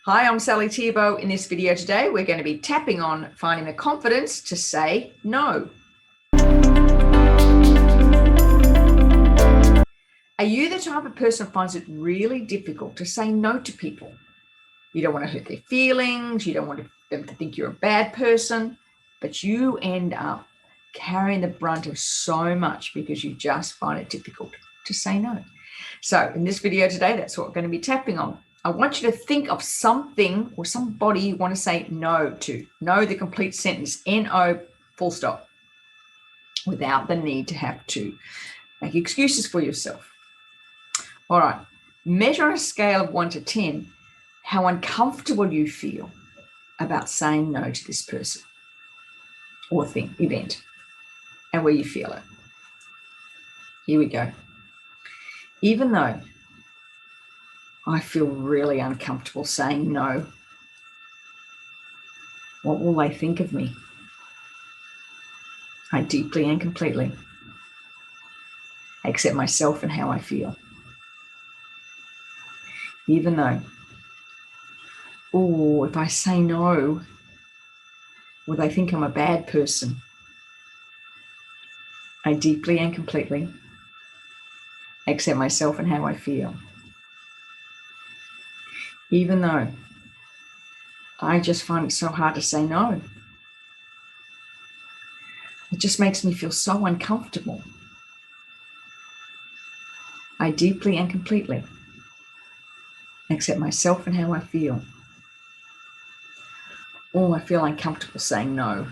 Hi, I'm Sally Thiebaud. In this video today, we're going to be tapping on finding the confidence to say no. Are you the type of person who finds it really difficult to say no to people? You don't want to hurt their feelings. You don't want them to think you're a bad person, but you end up carrying the brunt of so much because you just find it difficult to say no. So in this video today, that's what we're going to be tapping on. I want you to think of something or somebody you want to say no to. No, the complete sentence, N-O, full stop, without the need to have to make excuses for yourself. All right, measure on a scale of 1 to 10 how uncomfortable you feel about saying no to this person or thing, event, and where you feel it. Here we go. Even though I feel really uncomfortable saying no, what will they think of me? I deeply and completely accept myself and how I feel. Even though, if I say no, will they think I'm a bad person? I deeply and completely accept myself and how I feel. Even though I just find it so hard to say no. It just makes me feel so uncomfortable. I deeply and completely accept myself and how I feel. I feel uncomfortable saying no.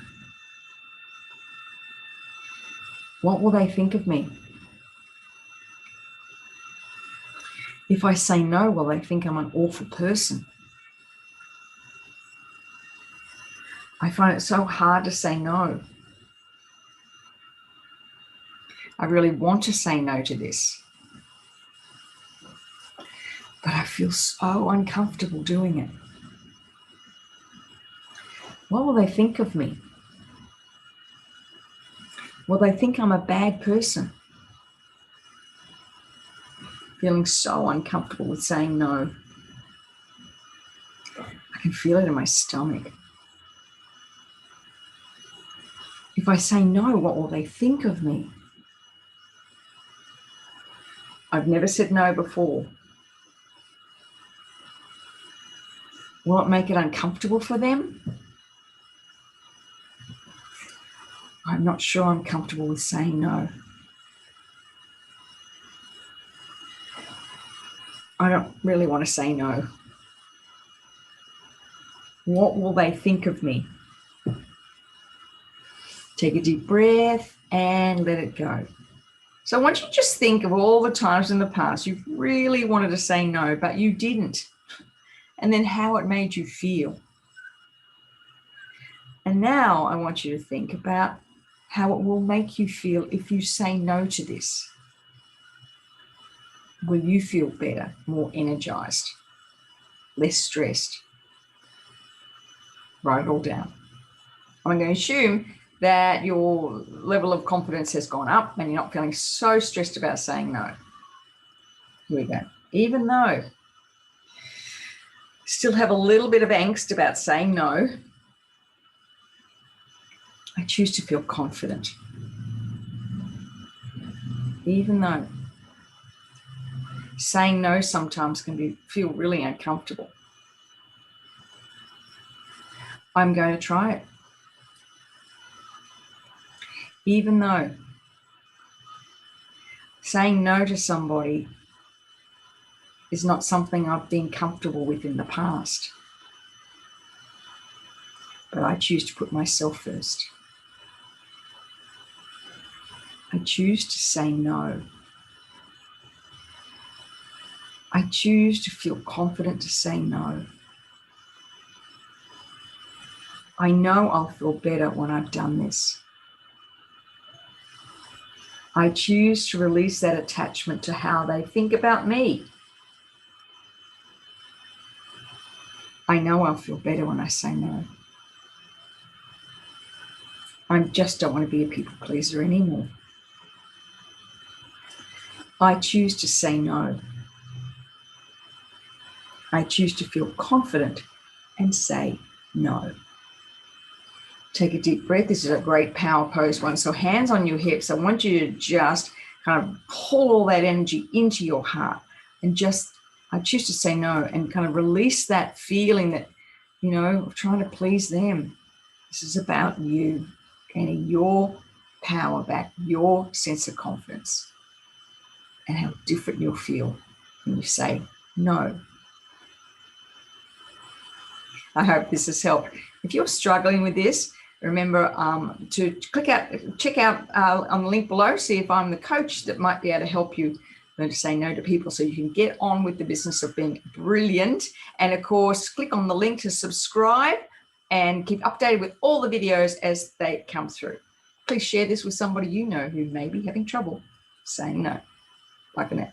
What will they think of me? If I say no, will they think I'm an awful person? I find it so hard to say no. I really want to say no to this, but I feel so uncomfortable doing it. What will they think of me? Will they think I'm a bad person? Feeling so uncomfortable with saying no. I can feel it in my stomach. If I say no, what will they think of me? I've never said no before. Will it make it uncomfortable for them? I'm not sure I'm comfortable with saying no. I don't really want to say no. What will they think of me? Take a deep breath and let it go. So I want you to just think of all the times in the past you've really wanted to say no, but you didn't. And then how it made you feel. And now I want you to think about how it will make you feel if you say no to this. Will you feel better, more energized, less stressed? Write it all down. I'm going to assume that your level of confidence has gone up and you're not feeling so stressed about saying no. Here we go. Even though still have a little bit of angst about saying no, I choose to feel confident. Even though saying no sometimes can feel really uncomfortable, I'm going to try it. Even though saying no to somebody is not something I've been comfortable with in the past, but I choose to put myself first. I choose to say no. I choose to feel confident to say no. I know I'll feel better when I've done this. I choose to release that attachment to how they think about me. I know I'll feel better when I say no. I just don't want to be a people pleaser anymore. I choose to say no. I choose to feel confident and say no. Take a deep breath. This is a great power pose one. So hands on your hips. I want you to just kind of pull all that energy into your heart and just, I choose to say no and kind of release that feeling that, of trying to please them. This is about you, gaining your power back, your sense of confidence, and how different you'll feel when you say no. I hope this has helped. If you're struggling with this, remember to check out on the link below, see if I'm the coach that might be able to help you learn to say no to people so you can get on with the business of being brilliant. And of course, click on the link to subscribe and keep updated with all the videos as they come through. Please share this with somebody you know who may be having trouble saying no. Bye for now.